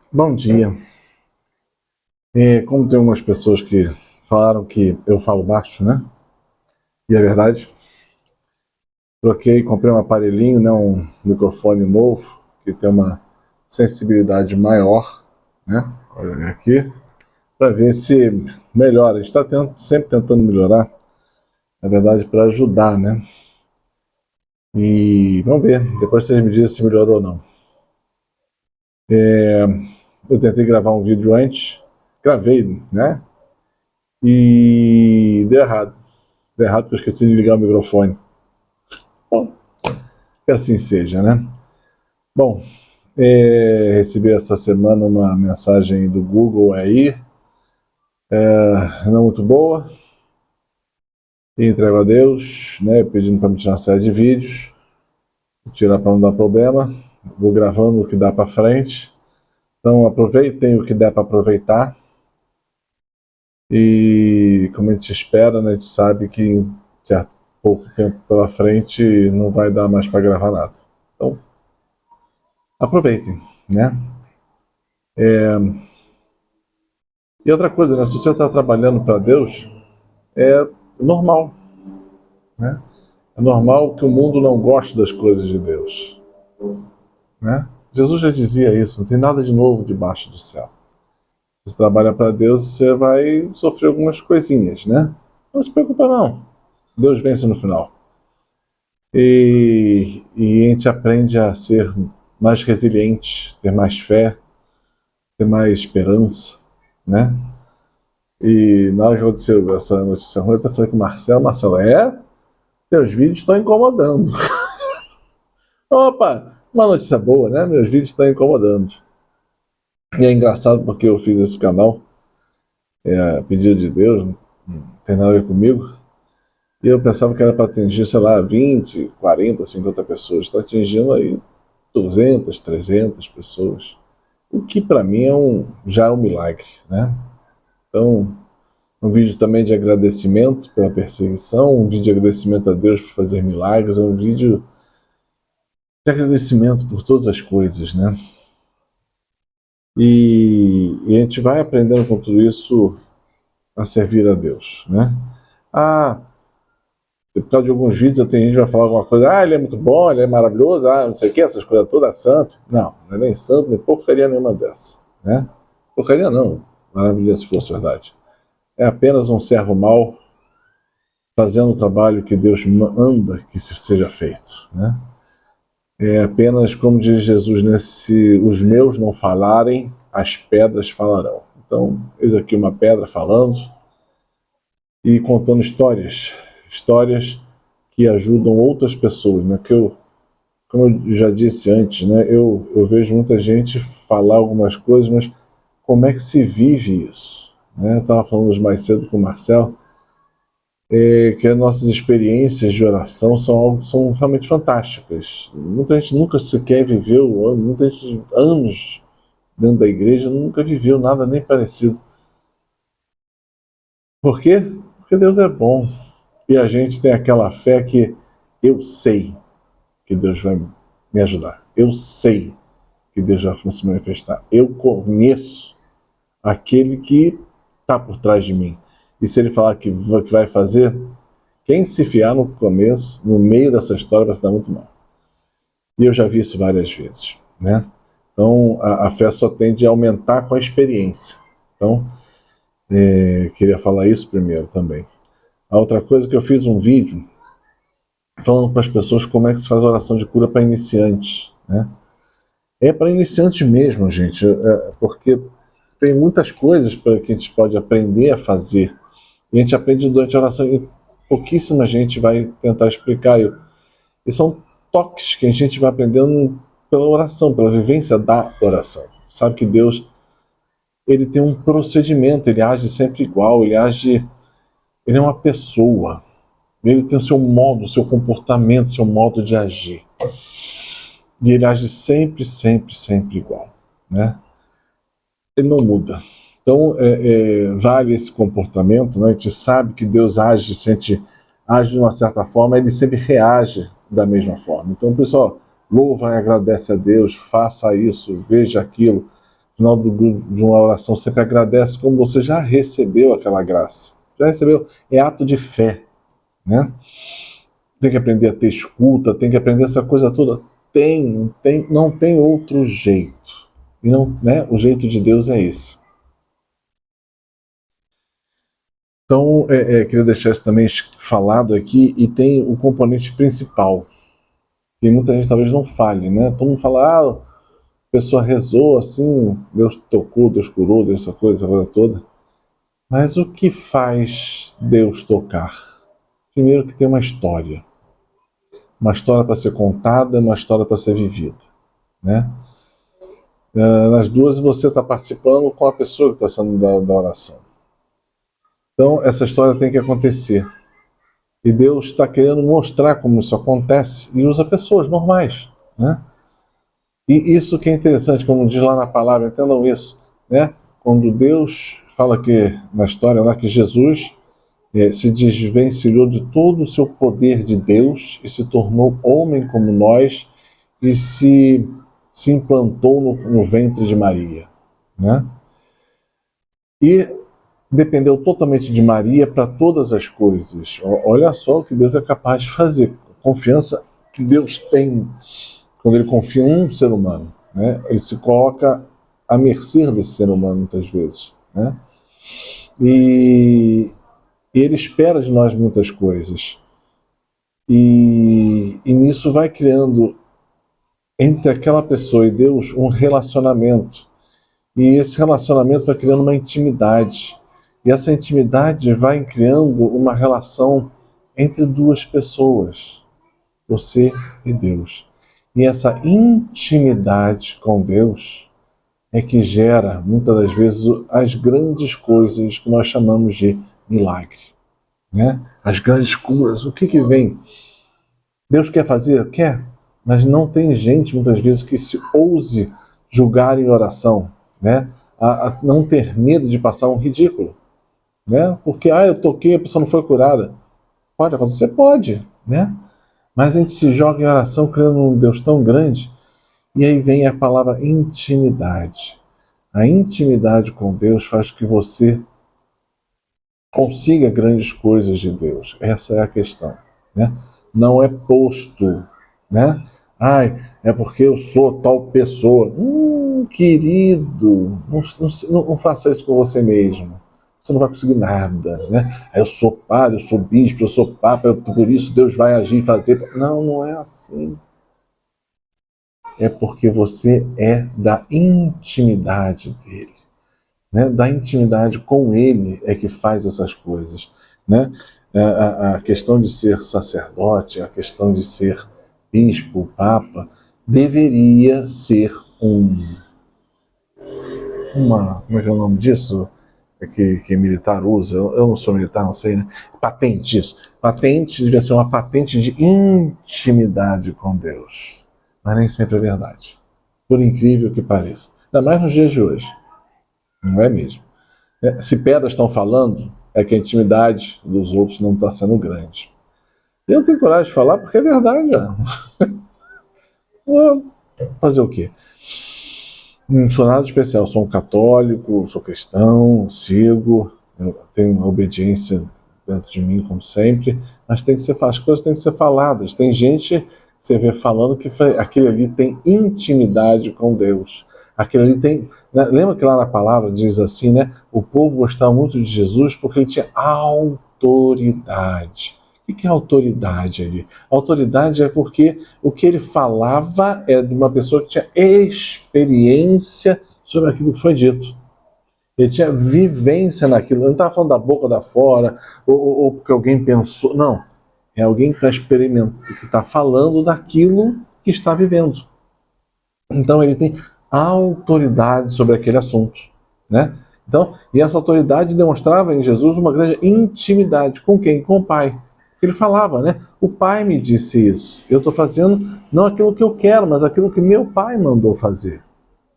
Bom dia. Como tem algumas pessoas que falaram que eu falo baixo, né? E é verdade. Comprei um aparelhinho, né? Um microfone novo que tem uma sensibilidade maior, né? Olha aqui, para ver se melhora. A gente está sempre tentando melhorar, na verdade, para ajudar, né? E vamos ver. Depois vocês me dizem se melhorou ou não. Eu tentei gravar um vídeo antes, gravei, né? E deu errado. Deu errado porque eu esqueci de ligar o microfone. Bom, que assim seja, né? Bom, recebi essa semana uma mensagem do Google aí, não muito boa, e entrego a Deus, né? Pedindo para me tirar uma série de vídeos, tirar para não dar problema. Vou gravando o que dá para frente. Então aproveitem o que der para aproveitar. E como a gente espera, né? A gente sabe que em certo pouco tempo pela frente não vai dar mais para gravar nada. Então aproveitem, né? E outra coisa, né? Se você está trabalhando para Deus, é normal, né? É normal que o mundo não goste das coisas de Deus, né? Jesus já dizia isso, não tem nada de novo debaixo do céu. Se você trabalha para Deus, você vai sofrer algumas coisinhas, né? Não se preocupa não, Deus vence no final. E a gente aprende a ser mais resiliente, ter mais fé, ter mais esperança, né? E na hora que aconteceu essa notícia ruim, eu até falei com o Marcelo, teus vídeos estão incomodando. Opa, uma notícia boa, né? Meus vídeos estão incomodando. E é engraçado porque eu fiz esse canal, a pedido de Deus, não tem nada a ver comigo, e eu pensava que era para atingir, sei lá, 20, 40, 50 pessoas. Está atingindo aí 200, 300 pessoas. O que para mim já é um milagre, né? Então, um vídeo também de agradecimento pela perseguição, um vídeo de agradecimento a Deus por fazer milagres, um vídeo de agradecimento por todas as coisas, né? E a gente vai aprendendo com tudo isso a servir a Deus, né? Ah, por causa de alguns vídeos eu tenho gente que vai falar alguma coisa, ele é muito bom, ele é maravilhoso, não sei o que, essas coisas todas, é santo. Não é nem santo, nem porcaria nenhuma dessa, né? Porcaria não, maravilha se fosse verdade. É apenas um servo mau fazendo o trabalho que Deus manda que seja feito, né? É apenas, como diz Jesus, né? Se os meus não falarem, as pedras falarão. Então, eis aqui uma pedra falando e contando histórias que ajudam outras pessoas, né? Como eu já disse antes, né? Eu vejo muita gente falar algumas coisas, mas como é que se vive isso? Né? Eu estava falando mais cedo com o Marcelo, que as nossas experiências de oração são realmente fantásticas. Muita gente nunca sequer viveu, muita gente, anos dentro da igreja, nunca viveu nada nem parecido. Por quê? Porque Deus é bom. E a gente tem aquela fé que eu sei que Deus vai me ajudar. Eu sei que Deus vai se manifestar. Eu conheço aquele que está por trás de mim. E se ele falar que vai fazer, quem se fiar no começo, no meio dessa história, vai se dar muito mal. E eu já vi isso várias vezes, né? Então, a fé só tende a aumentar com a experiência. Então, queria falar isso primeiro também. A outra coisa que eu fiz um vídeo falando para as pessoas como é que se faz a oração de cura para iniciantes, né? É para iniciantes mesmo, gente, porque tem muitas coisas que a gente pode aprender a fazer. E a gente aprende durante a oração e pouquíssima gente vai tentar explicar. E são toques que a gente vai aprendendo pela oração, pela vivência da oração. Sabe que Deus, ele tem um procedimento, ele age sempre igual, ele é uma pessoa. Ele tem o seu modo, o seu comportamento, o seu modo de agir. E ele age sempre, sempre, sempre igual, né? Ele não muda. Então, vale esse comportamento, né? A gente sabe que Deus age, se a gente age de uma certa forma, ele sempre reage da mesma forma. Então, pessoal, louva e agradece a Deus, faça isso, veja aquilo, final de uma oração, sempre agradece como você já recebeu aquela graça. Já recebeu, é ato de fé, né? Tem que aprender a ter escuta, tem que aprender essa coisa toda. Não tem outro jeito. E não, né? O jeito de Deus é esse. Então, queria deixar isso também falado aqui, e tem o componente principal. E muita gente talvez não fale, né? Todo mundo fala, a pessoa rezou assim, Deus tocou, Deus curou, Deus essa coisa toda. Mas o que faz Deus tocar? Primeiro que tem uma história. Uma história para ser contada, uma história para ser vivida, né? Nas duas você está participando com a pessoa que está sendo da oração. Então essa história tem que acontecer. E Deus está querendo mostrar como isso acontece e usa pessoas normais, né? E isso que é interessante, como diz lá na palavra, entendam isso, né? Quando Deus fala que, na história lá, que Jesus se desvencilhou de todo o seu poder de Deus e se tornou homem como nós e se implantou no ventre de Maria, né? E dependeu totalmente de Maria para todas as coisas. Olha só o que Deus é capaz de fazer. A confiança que Deus tem quando Ele confia em um ser humano, né? Ele se coloca à mercê desse ser humano muitas vezes, né? E Ele espera de nós muitas coisas. E nisso vai criando entre aquela pessoa e Deus um relacionamento. E esse relacionamento vai criando uma intimidade. E essa intimidade vai criando uma relação entre duas pessoas, você e Deus. E essa intimidade com Deus é que gera, muitas das vezes, as grandes coisas que nós chamamos de milagre, né? As grandes curas. O que vem? Deus quer fazer? Quer. Mas não tem gente, muitas vezes, que se ouse julgar em oração, né? A não ter medo de passar um ridículo, né? Porque, eu toquei, a pessoa não foi curada. Pode acontecer? Pode, né? Mas a gente se joga em oração criando um Deus tão grande, e aí vem a palavra intimidade. A intimidade com Deus faz que você consiga grandes coisas de Deus. Essa é a questão, né? Não é posto, né? É porque eu sou tal pessoa. Querido, não faça isso com você mesmo. Você não vai conseguir nada, né? Eu sou padre, eu sou bispo, eu sou papa, por isso Deus vai agir e fazer. Não é assim. É porque você é da intimidade dele, né? Da intimidade com ele é que faz essas coisas, né? A questão de ser sacerdote, a questão de ser bispo, papa, deveria ser como é que é o nome disso? Que militar usa, eu não sou militar, não sei, né? Patente, isso. Patente devia ser uma patente de intimidade com Deus. Mas nem sempre é verdade. Por incrível que pareça. Ainda mais nos dias de hoje. Não é mesmo? Se pedras estão falando, é que a intimidade dos outros não está sendo grande. Eu não tenho coragem de falar porque é verdade. Vou fazer o quê? Não sou nada especial, sou um católico, sou cristão, sigo, eu tenho uma obediência dentro de mim, como sempre, mas as coisas têm que ser faladas. Tem gente que você vê falando que aquele ali tem intimidade com Deus. Aquele ali tem... Lembra que lá na palavra diz assim, né? O povo gostava muito de Jesus porque ele tinha autoridade. O que é autoridade ali? Autoridade é porque o que ele falava era de uma pessoa que tinha experiência sobre aquilo que foi dito. Ele tinha vivência naquilo. Ele não estava falando da boca da fora, ou porque alguém pensou. Não. É alguém que está experimentando, que está falando daquilo que está vivendo. Então ele tem autoridade sobre aquele assunto, né? Então, e essa autoridade demonstrava em Jesus uma grande intimidade. Com quem? Com o Pai. Ele falava, né? O Pai me disse isso. Eu estou fazendo não aquilo que eu quero, mas aquilo que meu Pai mandou fazer,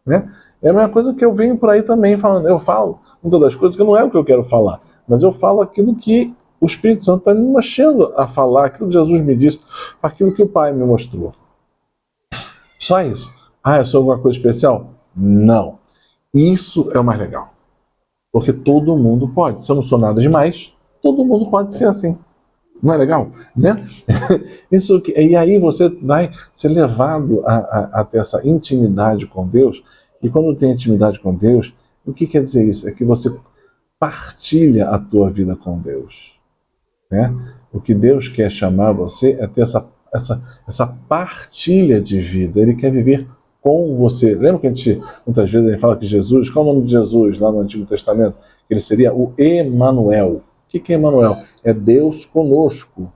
né? É a mesma coisa que eu venho por aí também falando. Eu falo muitas das coisas que não é o que eu quero falar, mas eu falo aquilo que o Espírito Santo está me mexendo a falar, aquilo que Jesus me disse, aquilo que o Pai me mostrou. Só isso. Eu sou alguma coisa especial? Não. Isso é o mais legal. Porque todo mundo pode. Se eu não sou nada demais, todo mundo pode ser assim. Não é legal? Né? E aí você vai ser levado a ter essa intimidade com Deus. E quando tem intimidade com Deus, o que quer dizer isso? É que você partilha a tua vida com Deus. Né? O que Deus quer chamar você é ter essa partilha de vida. Ele quer viver com você. Lembra que muitas vezes a gente fala que Jesus, qual é o nome de Jesus lá no Antigo Testamento? Ele seria o Emanuel. O que é Emanuel? É Deus conosco.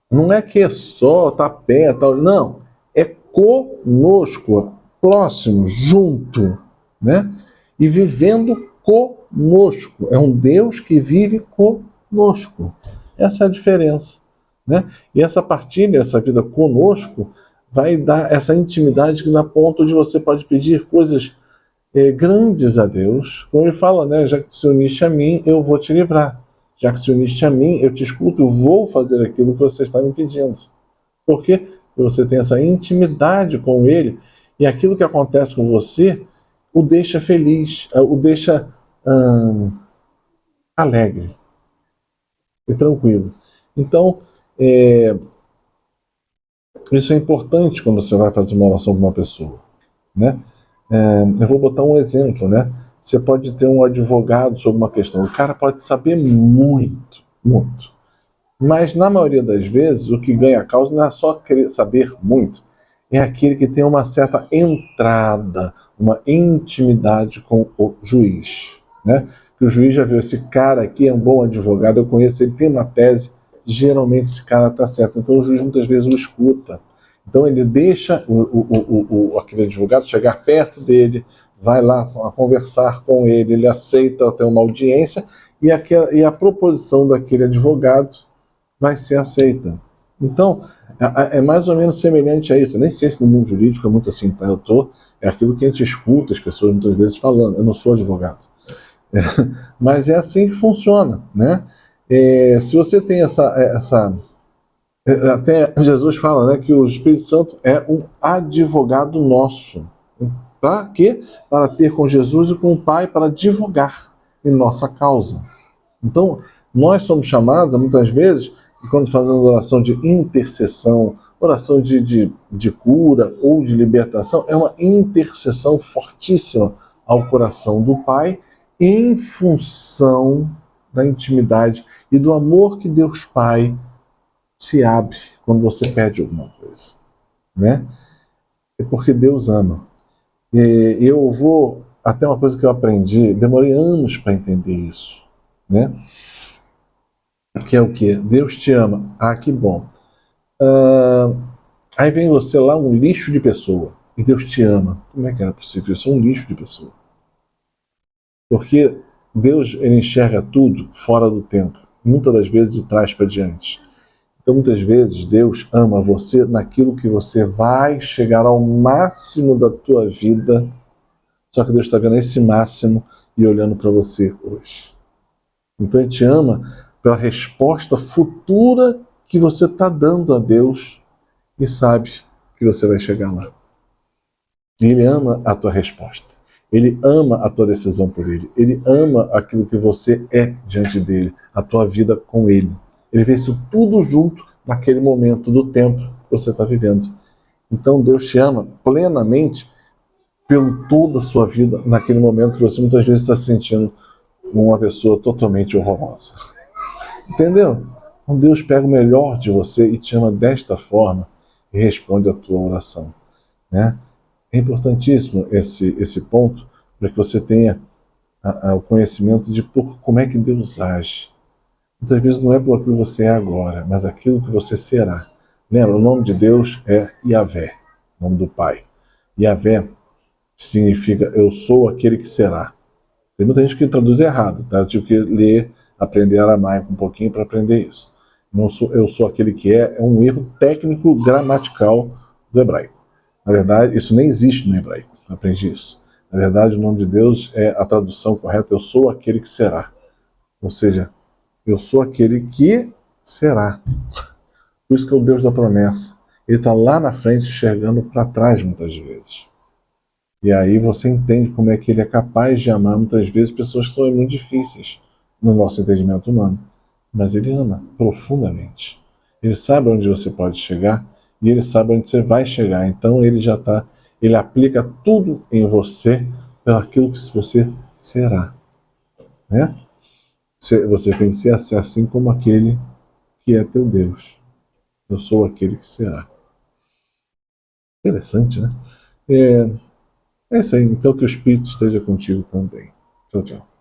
Não é que é só tá perto, tal, não. É conosco, próximo, junto, né? E vivendo conosco. É um Deus que vive conosco. Essa é a diferença, né? E essa partilha, essa vida conosco, vai dar essa intimidade que dá ponto de você pode pedir coisas grandes a Deus. Como ele fala, né? Já que te uniste a mim, eu vou te livrar. Já que se uniste a mim, eu te escuto, eu vou fazer aquilo que você está me pedindo. Por quê? Porque você tem essa intimidade com ele e aquilo que acontece com você o deixa feliz, o deixa alegre e tranquilo. Então, isso é importante quando você vai fazer uma oração com uma pessoa, né? Eu vou botar um exemplo, né? Você pode ter um advogado sobre uma questão. O cara pode saber muito, muito. Mas, na maioria das vezes, o que ganha a causa não é só querer saber muito. É aquele que tem uma certa entrada, uma intimidade com o juiz, né? Que o juiz já viu, esse cara aqui é um bom advogado, eu conheço, ele tem uma tese, geralmente esse cara está certo. Então, o juiz muitas vezes o escuta. Então ele deixa aquele advogado chegar perto dele, vai lá conversar com ele, ele aceita ter uma audiência e a proposição daquele advogado vai ser aceita. Então, é mais ou menos semelhante a isso. Eu nem sei se no mundo jurídico é muito assim, tá? É aquilo que a gente escuta as pessoas muitas vezes falando. Eu não sou advogado. Mas é assim que funciona, né? Se você tem até Jesus fala, né, que o Espírito Santo é um advogado nosso. Para quê? Para ter com Jesus e com o Pai, para advogar em nossa causa. Então, nós somos chamados, muitas vezes, quando fazemos oração de intercessão, oração de cura ou de libertação, é uma intercessão fortíssima ao coração do Pai em função da intimidade e do amor que Deus Pai se abre quando você pede alguma coisa, né? É porque Deus ama. E eu vou, até uma coisa que eu aprendi, demorei anos para entender isso, né? Que é o quê? Deus te ama. Ah, que bom. Aí vem você lá, um lixo de pessoa, e Deus te ama. Como é que era possível? Eu sou um lixo de pessoa. Porque Deus, ele enxerga tudo fora do tempo, muitas das vezes de trás para diante. Então, muitas vezes, Deus ama você naquilo que você vai chegar ao máximo da tua vida, só que Deus está vendo esse máximo e olhando para você hoje. Então, Ele te ama pela resposta futura que você está dando a Deus e sabe que você vai chegar lá. E Ele ama a tua resposta. Ele ama a tua decisão por Ele. Ele ama aquilo que você é diante dEle, a tua vida com Ele. Ele vê isso tudo junto naquele momento do tempo que você está vivendo. Então Deus te ama plenamente pelo toda a sua vida naquele momento que você muitas vezes está se sentindo uma pessoa totalmente horrorosa. Entendeu? Então Deus pega o melhor de você e te ama desta forma e responde a tua oração, né? É importantíssimo esse ponto para que você tenha o conhecimento de como é que Deus age. Muitas vezes não é pelo que você é agora, mas aquilo que você será. Lembra, o nome de Deus é Yahvé, o nome do Pai. Yahvé significa eu sou aquele que será. Tem muita gente que traduz errado, tá? Eu tive que ler, aprender aramaico um pouquinho para aprender isso. Eu sou aquele que é um erro técnico gramatical do hebraico. Na verdade, isso nem existe no hebraico, aprendi isso. Na verdade, o nome de Deus é a tradução correta, eu sou aquele que será. Ou seja, eu sou aquele que será. Por isso que é o Deus da promessa. Ele está lá na frente enxergando para trás muitas vezes. E aí você entende como é que ele é capaz de amar muitas vezes pessoas que são muito difíceis no nosso entendimento humano. Mas ele ama profundamente. Ele sabe onde você pode chegar e ele sabe onde você vai chegar. Então ele aplica tudo em você pelaquilo que você será, né? Você tem que ser assim como aquele que é teu Deus. Eu sou aquele que será. Interessante, né? É isso aí. Então que o Espírito esteja contigo também. Tchau, tchau.